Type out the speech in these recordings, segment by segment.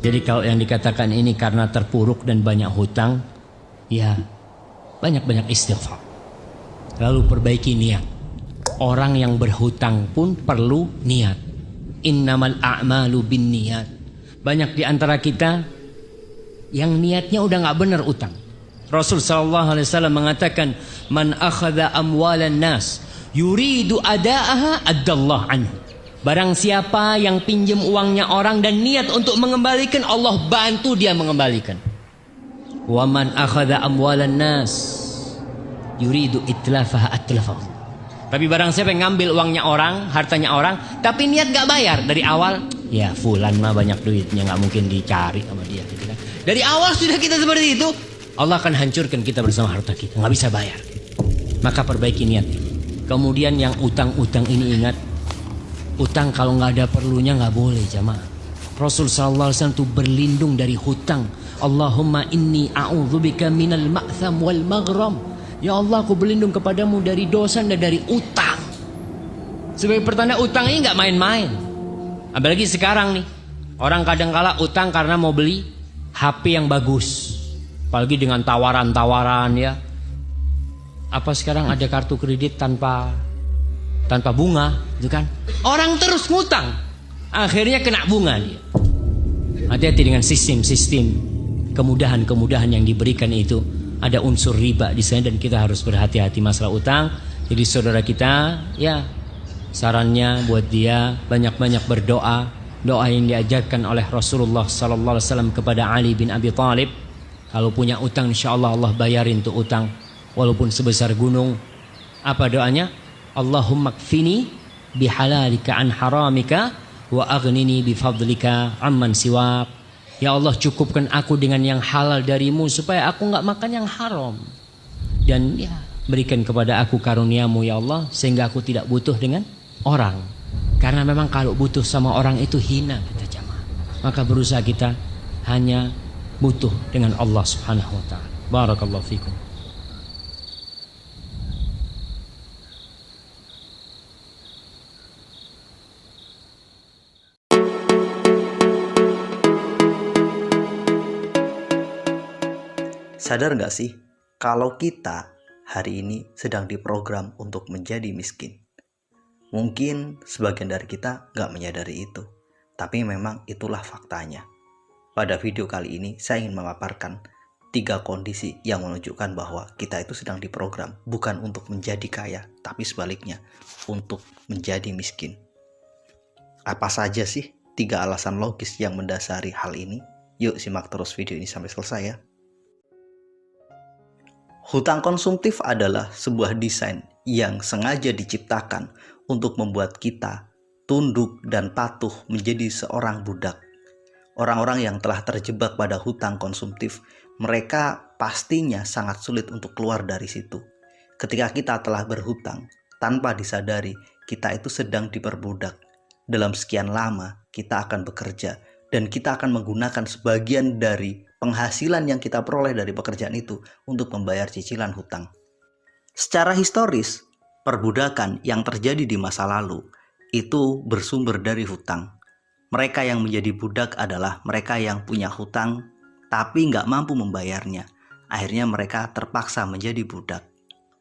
Jadi kalau yang dikatakan ini karena terpuruk dan banyak hutang, ya banyak-banyak istighfar. Lalu perbaiki niat. Orang yang berhutang pun perlu niat. Innamal a'malu bin niat. Banyak di antara kita yang niatnya udah gak benar utang. Rasul SAW mengatakan, man akhadha amwalan nas yuridu ada'aha addallah anhu. Barang siapa yang pinjam uangnya orang dan niat untuk mengembalikan, Allah bantu dia mengembalikan. Wa man akhadha amwalan nas yuridu itlafaha atlafahu. Tapi barang siapa yang ngambil uangnya orang, hartanya orang, tapi niat gak bayar dari awal, ya fulan mah banyak duitnya, gak mungkin dicari sama dia gitu kan. Dari awal sudah kita seperti itu, Allah akan hancurkan kita bersama harta kita, gak bisa bayar. Maka perbaiki niat. Kemudian yang utang-utang ini ingat, utang kalau nggak ada perlunya nggak boleh jamaah. Rasul sallallahu alaihi wasallam itu berlindung dari hutang. Allahumma inni a'udzubika minal ma'tham wal maghram. Ya Allah, aku berlindung kepadamu dari dosa dan dari utang. Sebagai pertanda utang ini nggak main-main. Apalagi sekarang nih, orang kadang kala utang karena mau beli HP yang bagus. Apalagi dengan tawaran-tawaran ya. Apa sekarang ada kartu kredit tanpa bunga, gitu kan? Orang terus ngutang, akhirnya kena bunga dia. Hati-hati dengan sistem-sistem kemudahan-kemudahan yang diberikan itu. Ada unsur riba di sana dan kita harus berhati-hati masalah utang. Jadi saudara kita, ya sarannya buat dia banyak-banyak berdoa. Doa yang diajarkan oleh Rasulullah SAW kepada Ali bin Abi Thalib. Kalau punya utang, insya Allah bayarin tuh utang, walaupun sebesar gunung. Apa doanya? Allahumma kfini bihalalika an haramika wa aghnini bifadlika amman siwak. Ya Allah, cukupkan aku dengan yang halal darimu supaya aku enggak makan yang haram. Dan ya, berikan kepada aku karuniamu ya Allah sehingga aku tidak butuh dengan orang. Karena memang kalau butuh sama orang itu hina kita jamaah. Maka berusaha kita hanya butuh dengan Allah Subhanahu wa taala. Barakallahu fikum. Sadar gak sih kalau kita hari ini sedang diprogram untuk menjadi miskin? Mungkin sebagian dari kita gak menyadari itu, tapi memang itulah faktanya. Pada video kali ini saya ingin memaparkan 3 kondisi yang menunjukkan bahwa kita itu sedang diprogram bukan untuk menjadi kaya, tapi sebaliknya untuk menjadi miskin. Apa saja sih 3 alasan logis yang mendasari hal ini? Yuk simak terus video ini sampai selesai ya. Hutang konsumtif adalah sebuah desain yang sengaja diciptakan untuk membuat kita tunduk dan patuh menjadi seorang budak. Orang-orang yang telah terjebak pada hutang konsumtif, mereka pastinya sangat sulit untuk keluar dari situ. Ketika kita telah berhutang, tanpa disadari kita itu sedang diperbudak. Dalam sekian lama kita akan bekerja dan kita akan menggunakan sebagian dari penghasilan yang kita peroleh dari pekerjaan itu untuk membayar cicilan hutang. Secara historis, perbudakan yang terjadi di masa lalu itu bersumber dari hutang. Mereka yang menjadi budak adalah mereka yang punya hutang tapi nggak mampu membayarnya. Akhirnya mereka terpaksa menjadi budak.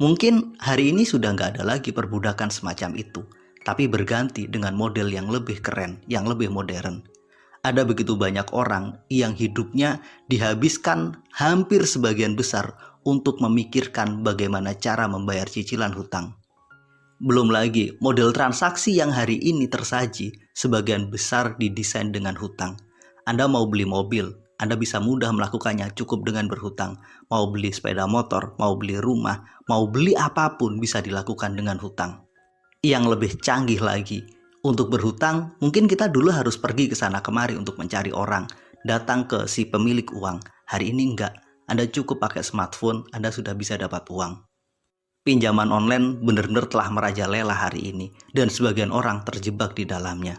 Mungkin hari ini sudah nggak ada lagi perbudakan semacam itu, tapi berganti dengan model yang lebih keren, yang lebih modern. Ada begitu banyak orang yang hidupnya dihabiskan hampir sebagian besar untuk memikirkan bagaimana cara membayar cicilan hutang. Belum lagi model transaksi yang hari ini tersaji sebagian besar didesain dengan hutang. Anda mau beli mobil, Anda bisa mudah melakukannya cukup dengan berhutang. Mau beli sepeda motor, mau beli rumah, mau beli apapun bisa dilakukan dengan hutang. Yang lebih canggih lagi, untuk berhutang, mungkin kita dulu harus pergi ke sana kemari untuk mencari orang, datang ke si pemilik uang. Hari ini enggak, Anda cukup pakai smartphone, Anda sudah bisa dapat uang. Pinjaman online benar-benar telah merajalela hari ini, dan sebagian orang terjebak di dalamnya.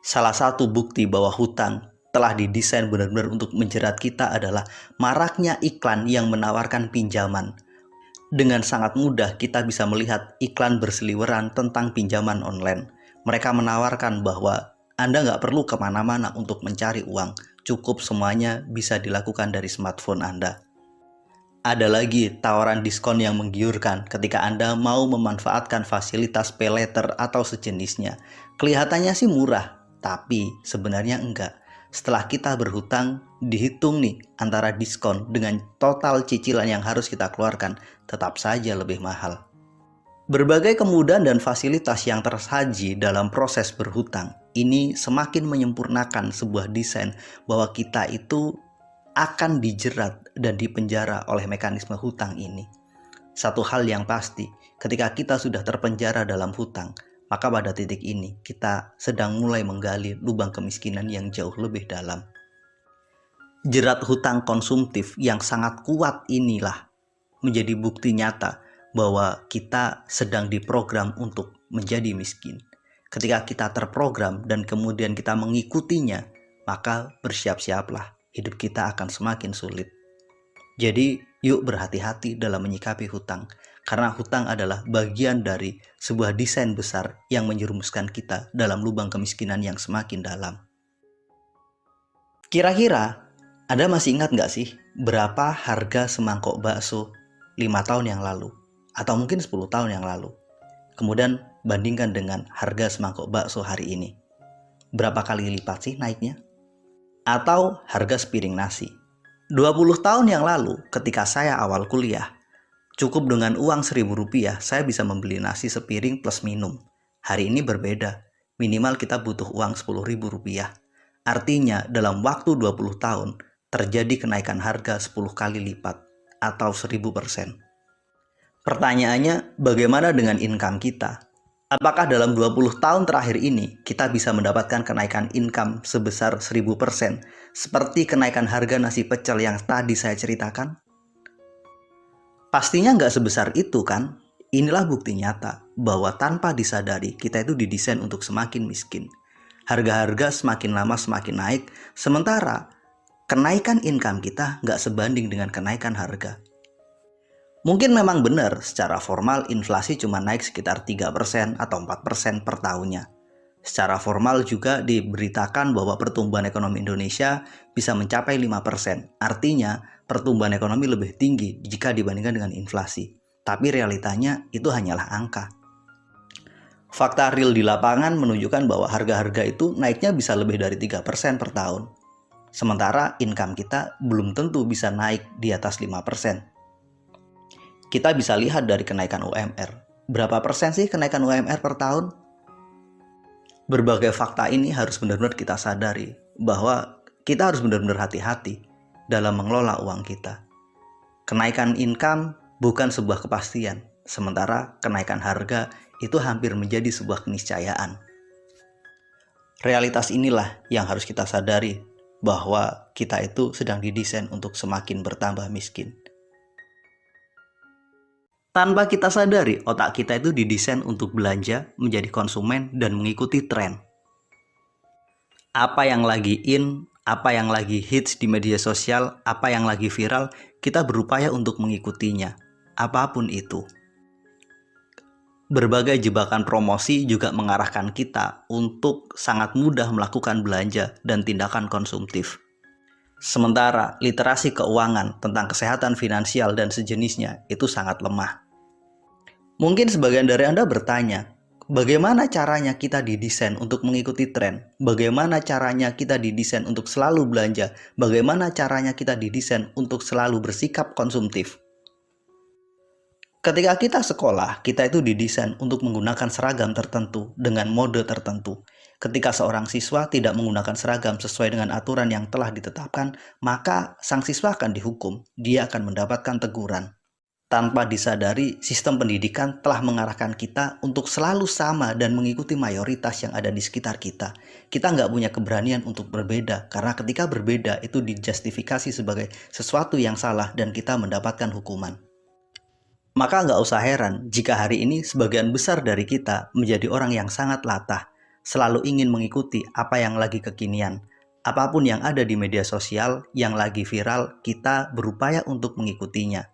Salah satu bukti bahwa hutang telah didesain benar-benar untuk menjerat kita adalah maraknya iklan yang menawarkan pinjaman. Dengan sangat mudah kita bisa melihat iklan berseliweran tentang pinjaman online. Mereka menawarkan bahwa Anda nggak perlu kemana-mana untuk mencari uang. Cukup semuanya bisa dilakukan dari smartphone Anda. Ada lagi tawaran diskon yang menggiurkan ketika Anda mau memanfaatkan fasilitas pay later atau sejenisnya. Kelihatannya sih murah, tapi sebenarnya enggak. Setelah kita berhutang, dihitung nih antara diskon dengan total cicilan yang harus kita keluarkan, tetap saja lebih mahal. Berbagai kemudahan dan fasilitas yang tersaji dalam proses berhutang ini semakin menyempurnakan sebuah desain bahwa kita itu akan dijerat dan dipenjara oleh mekanisme hutang ini. Satu hal yang pasti, ketika kita sudah terpenjara dalam hutang, maka pada titik ini kita sedang mulai menggali lubang kemiskinan yang jauh lebih dalam. Jerat hutang konsumtif yang sangat kuat inilah menjadi bukti nyata bahwa kita sedang diprogram untuk menjadi miskin. Ketika kita terprogram dan kemudian kita mengikutinya, maka bersiap-siaplah, hidup kita akan semakin sulit. Jadi yuk berhati-hati dalam menyikapi hutang, karena hutang adalah bagian dari sebuah desain besar yang menjerumuskan kita dalam lubang kemiskinan yang semakin dalam. Kira-kira Anda masih ingat nggak sih berapa harga semangkok bakso 5 tahun yang lalu? Atau mungkin 10 tahun yang lalu? Kemudian bandingkan dengan harga semangkok bakso hari ini. Berapa kali lipat sih naiknya? Atau harga sepiring nasi. 20 tahun yang lalu ketika saya awal kuliah, cukup dengan uang Rp1.000 saya bisa membeli nasi sepiring plus minum. Hari ini berbeda, minimal kita butuh uang Rp10.000. Artinya dalam waktu 20 tahun terjadi kenaikan harga 10 kali lipat atau 1000%. Pertanyaannya, bagaimana dengan income kita? Apakah dalam 20 tahun terakhir ini kita bisa mendapatkan kenaikan income sebesar 1000% seperti kenaikan harga nasi pecel yang tadi saya ceritakan? Pastinya nggak sebesar itu kan? Inilah bukti nyata bahwa tanpa disadari kita itu didesain untuk semakin miskin. Harga-harga semakin lama semakin naik, sementara kenaikan income kita nggak sebanding dengan kenaikan harga. Mungkin memang benar secara formal inflasi cuma naik sekitar 3% atau 4% per tahunnya. Secara formal juga diberitakan bahwa pertumbuhan ekonomi Indonesia bisa mencapai 5%. Artinya pertumbuhan ekonomi lebih tinggi jika dibandingkan dengan inflasi. Tapi realitanya itu hanyalah angka. Fakta real di lapangan menunjukkan bahwa harga-harga itu naiknya bisa lebih dari 3% per tahun. Sementara income kita belum tentu bisa naik di atas 5%. Kita bisa lihat dari kenaikan UMR. Berapa persen sih kenaikan UMR per tahun? Berbagai fakta ini harus benar-benar kita sadari bahwa kita harus benar-benar hati-hati dalam mengelola uang kita. Kenaikan income bukan sebuah kepastian, sementara kenaikan harga itu hampir menjadi sebuah keniscayaan. Realitas inilah yang harus kita sadari bahwa kita itu sedang didesain untuk semakin bertambah miskin. Tanpa kita sadari, otak kita itu didesain untuk belanja, menjadi konsumen, dan mengikuti tren. Apa yang lagi in, apa yang lagi hits di media sosial, apa yang lagi viral, kita berupaya untuk mengikutinya. Apapun itu. Berbagai jebakan promosi juga mengarahkan kita untuk sangat mudah melakukan belanja dan tindakan konsumtif. Sementara literasi keuangan tentang kesehatan finansial dan sejenisnya itu sangat lemah. Mungkin sebagian dari Anda bertanya, bagaimana caranya kita didesain untuk mengikuti tren? Bagaimana caranya kita didesain untuk selalu belanja? Bagaimana caranya kita didesain untuk selalu bersikap konsumtif? Ketika kita sekolah, kita itu didesain untuk menggunakan seragam tertentu dengan mode tertentu. Ketika seorang siswa tidak menggunakan seragam sesuai dengan aturan yang telah ditetapkan, maka sang siswa akan dihukum. Dia akan mendapatkan teguran. Tanpa disadari, sistem pendidikan telah mengarahkan kita untuk selalu sama dan mengikuti mayoritas yang ada di sekitar kita. Kita nggak punya keberanian untuk berbeda, karena ketika berbeda itu dijustifikasi sebagai sesuatu yang salah dan kita mendapatkan hukuman. Maka nggak usah heran jika hari ini sebagian besar dari kita menjadi orang yang sangat latah, selalu ingin mengikuti apa yang lagi kekinian. Apapun yang ada di media sosial, yang lagi viral, kita berupaya untuk mengikutinya.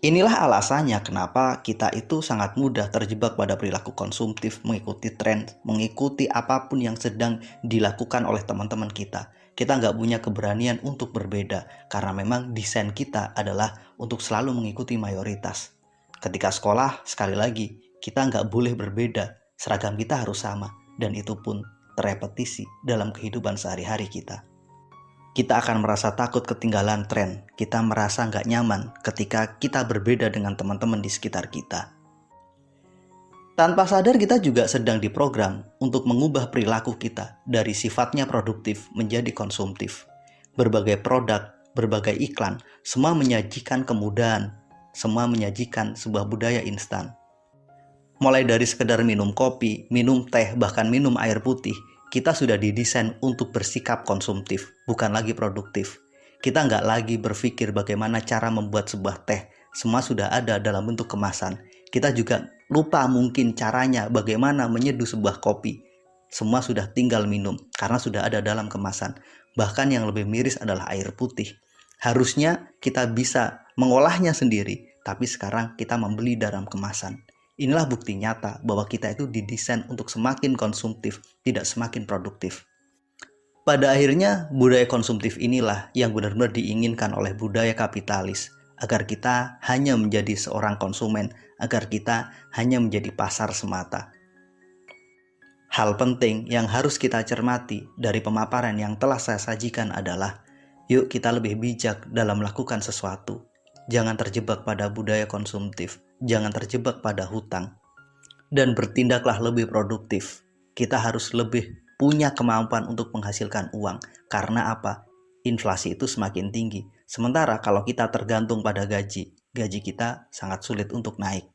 Inilah alasannya kenapa kita itu sangat mudah terjebak pada perilaku konsumtif, mengikuti tren, mengikuti apapun yang sedang dilakukan oleh teman-teman kita. Kita nggak punya keberanian untuk berbeda karena memang desain kita adalah untuk selalu mengikuti mayoritas. Ketika sekolah, sekali lagi, kita nggak boleh berbeda, seragam kita harus sama, dan itu pun terrepetisi dalam kehidupan sehari-hari kita. Kita akan merasa takut ketinggalan tren, kita merasa nggak nyaman ketika kita berbeda dengan teman-teman di sekitar kita. Tanpa sadar kita juga sedang diprogram untuk mengubah perilaku kita dari sifatnya produktif menjadi konsumtif. Berbagai produk, berbagai iklan, semua menyajikan kemudahan, semua menyajikan sebuah budaya instan. Mulai dari sekedar minum kopi, minum teh, bahkan minum air putih, kita sudah didesain untuk bersikap konsumtif, bukan lagi produktif. Kita nggak lagi berpikir bagaimana cara membuat sebuah teh, semua sudah ada dalam bentuk kemasan. Kita juga lupa mungkin caranya bagaimana menyeduh sebuah kopi. Semua sudah tinggal minum karena sudah ada dalam kemasan. Bahkan yang lebih miris adalah air putih. Harusnya kita bisa mengolahnya sendiri, tapi sekarang kita membeli dalam kemasan. Inilah bukti nyata bahwa kita itu didesain untuk semakin konsumtif, tidak semakin produktif. Pada akhirnya, budaya konsumtif inilah yang benar-benar diinginkan oleh budaya kapitalis, agar kita hanya menjadi seorang konsumen, agar kita hanya menjadi pasar semata. Hal penting yang harus kita cermati dari pemaparan yang telah saya sajikan adalah, yuk kita lebih bijak dalam melakukan sesuatu. Jangan terjebak pada budaya konsumtif, jangan terjebak pada hutang, dan bertindaklah lebih produktif. Kita harus lebih punya kemampuan untuk menghasilkan uang. Karena apa? Inflasi itu semakin tinggi. Sementara kalau kita tergantung pada gaji kita sangat sulit untuk naik.